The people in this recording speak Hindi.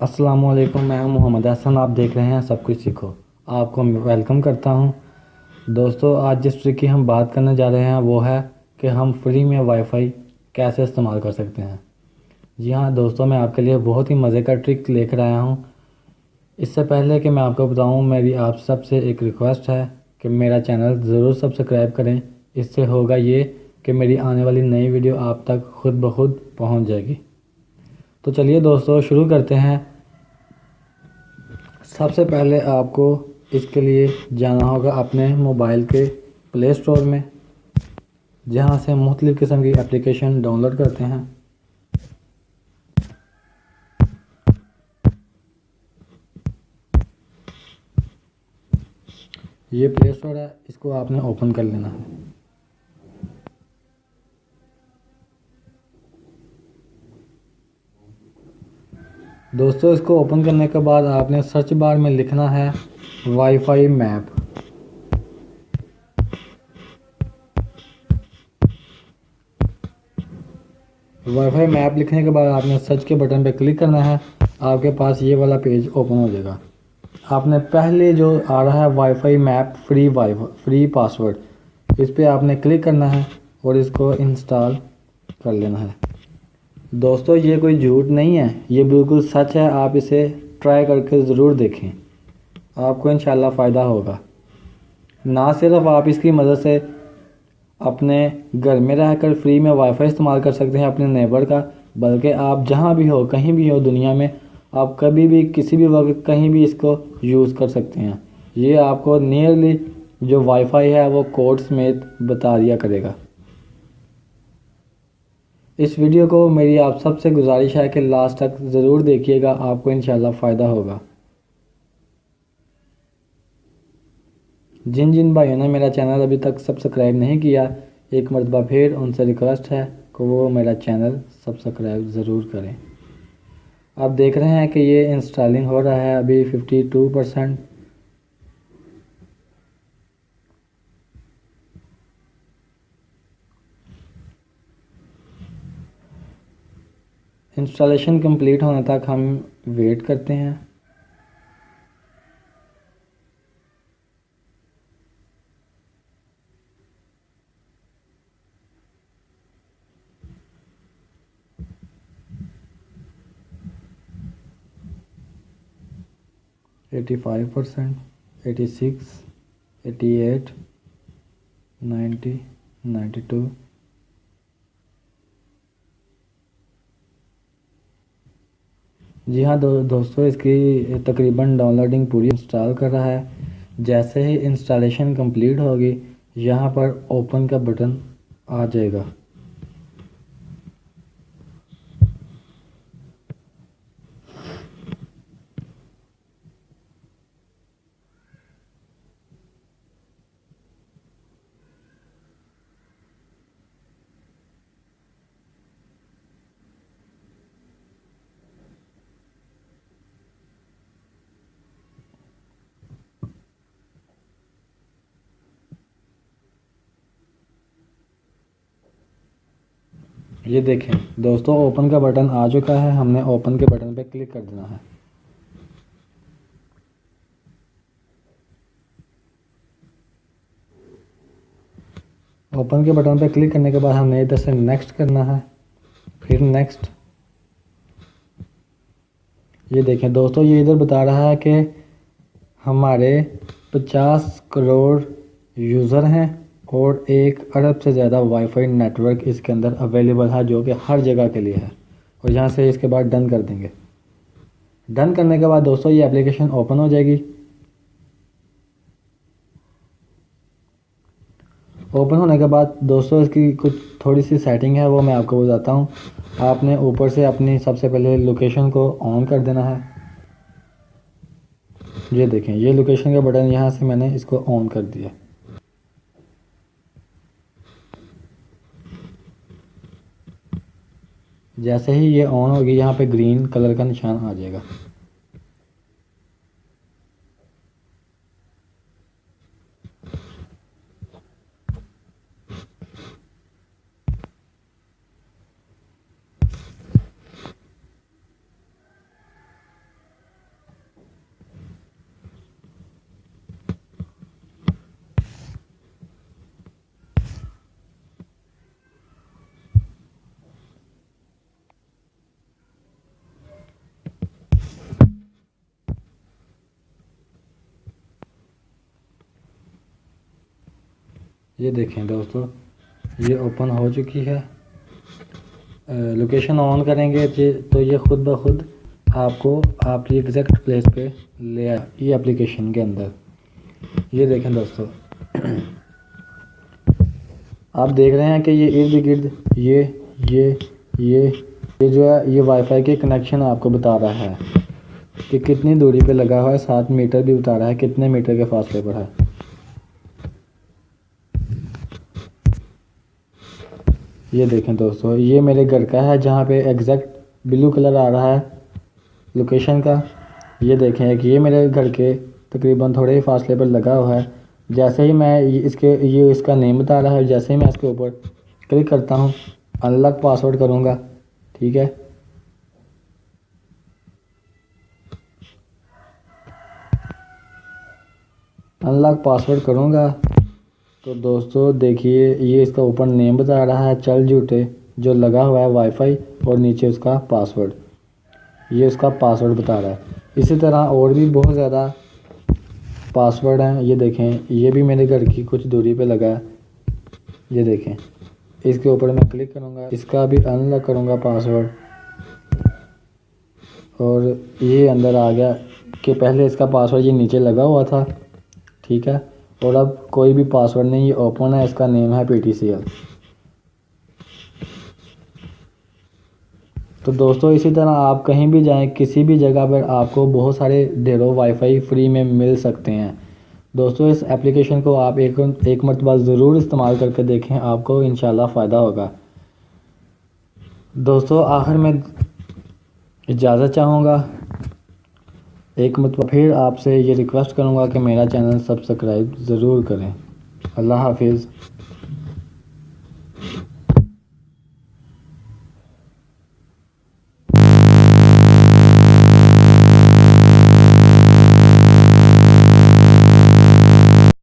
अस्सलाम वालेकुम। मैं हूं मोहम्मद हसन। आप देख रहे हैं सब कुछ सीखो। आपको वेलकम करता हूं। दोस्तों, आज जिस ट्रिक की हम बात करने जा रहे हैं वो है कि हम फ्री में वाईफाई कैसे इस्तेमाल कर सकते हैं। जी हाँ दोस्तों, मैं आपके लिए बहुत ही मज़े का ट्रिक लेकर आया हूं। इससे पहले कि मैं आपको बताऊं, मेरी आप सबसे एक रिक्वेस्ट है कि मेरा चैनल ज़रूर सब्सक्राइब करें। इससे होगा ये कि मेरी आने वाली नई वीडियो आप तक खुद ब खुद पहुँच जाएगी। तो चलिए दोस्तों, शुरू करते हैं। सबसे पहले आपको इसके लिए जाना होगा अपने मोबाइल के प्ले स्टोर में, जहां से मुख्तलिफ़ किस्म की एप्लीकेशन डाउनलोड करते हैं। ये प्ले स्टोर है, इसको आपने ओपन कर लेना है। दोस्तों, इसको ओपन करने के बाद आपने सर्च बार में लिखना है वाईफाई मैप। वाईफाई मैप लिखने के बाद आपने सर्च के बटन पर क्लिक करना है। आपके पास ये वाला पेज ओपन हो जाएगा। आपने पहले जो आ रहा है वाईफाई मैप फ्री पासवर्ड, इस पर आपने क्लिक करना है और इसको इंस्टॉल कर लेना है। दोस्तों, ये कोई झूठ नहीं है, ये बिल्कुल सच है। आप इसे ट्राई करके ज़रूर देखें, आपको इंशाल्लाह फ़ायदा होगा। ना सिर्फ आप इसकी मदद से अपने घर में रहकर फ्री में वाईफाई इस्तेमाल कर सकते हैं अपने नेबर का, बल्कि आप जहां भी हो, कहीं भी हो दुनिया में, आप कभी भी किसी भी वक्त कहीं भी इसको यूज़ कर सकते हैं। ये आपको नियरली जो वाईफाई है वो कोड समेत बता दिया करेगा। इस वीडियो को मेरी आप सबसे गुजारिश है कि लास्ट तक ज़रूर देखिएगा, आपको इंशाल्लाह फ़ायदा होगा। जिन जिन भाइयों ने मेरा चैनल अभी तक सब्सक्राइब नहीं किया, एक मरतबा फिर उनसे रिक्वेस्ट है कि वो मेरा चैनल सब्सक्राइब ज़रूर करें। आप देख रहे हैं कि ये इंस्टॉलिंग हो रहा है अभी 52%। इंस्टॉलेशन कंप्लीट होने तक हम वेट करते हैं। एटी 85%, 86, 88, 90, 92। जी हाँ दोस्तों, इसकी तकरीबन डाउनलोडिंग पूरी इंस्टॉल कर रहा है। जैसे ही इंस्टॉलेशन कंप्लीट होगी, यहाँ पर ओपन का बटन आ जाएगा। ये देखें दोस्तों, ओपन का बटन आ चुका है। हमने ओपन के बटन पे क्लिक कर देना है। ओपन के बटन पे क्लिक करने के बाद हमने इधर से नेक्स्ट करना है, फिर नेक्स्ट। ये देखें दोस्तों, ये इधर बता रहा है कि हमारे 50 करोड़ यूज़र हैं और 1 अरब से ज़्यादा वाईफाई नेटवर्क इसके अंदर अवेलेबल है, जो कि हर जगह के लिए है। और यहाँ से इसके बाद डन कर देंगे। डन करने के बाद दोस्तों ये एप्लीकेशन ओपन हो जाएगी। ओपन होने के बाद दोस्तों इसकी कुछ थोड़ी सी सेटिंग है, वो मैं आपको बताता हूँ। आपने ऊपर से अपनी सबसे पहले लोकेशन को ऑन कर देना है। ये देखें, ये लोकेशन का बटन, यहाँ से मैंने इसको ऑन कर दिया। जैसे ही ये ऑन होगी, यहाँ पे ग्रीन कलर का निशान आ जाएगा। ये देखें दोस्तों, ये ओपन हो चुकी है। लोकेशन ऑन करेंगे तो ये खुद ब खुद आपको आपकी एग्जैक्ट प्लेस पे ले आए ये एप्लीकेशन के अंदर। ये देखें दोस्तों, आप देख रहे हैं कि ये इर्द गिर्द ये जो है ये वाईफाई के कनेक्शन आपको बता रहा है कि कितनी दूरी पे लगा हुआ है। 7 मीटर भी बता रहा है कितने मीटर के फासले पर है। ये देखें दोस्तों, ये मेरे घर का है जहाँ पे एग्जैक्ट ब्लू कलर आ रहा है लोकेशन का। ये देखें कि ये मेरे घर के तकरीबन थोड़े ही फासले पर लगा हुआ है। जैसे ही मैं ये इसका नेम बता रहा है, जैसे ही मैं इसके ऊपर क्लिक करता हूँ, अनलॉक पासवर्ड करूँगा, ठीक है। अनलॉक पासवर्ड करूँगा तो दोस्तों देखिए, ये इसका ऊपर नेम बता रहा है चल झूठे, जो लगा हुआ है वाईफाई, और नीचे उसका पासवर्ड, ये उसका पासवर्ड बता रहा है। इसी तरह और भी बहुत ज़्यादा पासवर्ड हैं। ये देखें, ये भी मेरे घर की कुछ दूरी पे लगा है। ये देखें, इसके ऊपर मैं क्लिक करूँगा, इसका भी अनलॉक करूँगा पासवर्ड, और ये अंदर आ गया कि पहले इसका पासवर्ड ये नीचे लगा हुआ था, ठीक है, और अब कोई भी पासवर्ड नहीं, ये ओपन है। इसका नेम है PTCL। तो दोस्तों इसी तरह आप कहीं भी जाएं, किसी भी जगह पर आपको बहुत सारे ढेरों वाईफाई फ्री में मिल सकते हैं। दोस्तों इस एप्लीकेशन को आप एक मरतबा ज़रूर इस्तेमाल करके देखें, आपको इंशाल्लाह फ़ायदा होगा। दोस्तों आखिर में इजाज़त चाहूँगा, एक मरतबा फिर आपसे ये रिक्वेस्ट करूँगा कि मेरा चैनल सब्सक्राइब ज़रूर करें। अल्लाह हाफिज़।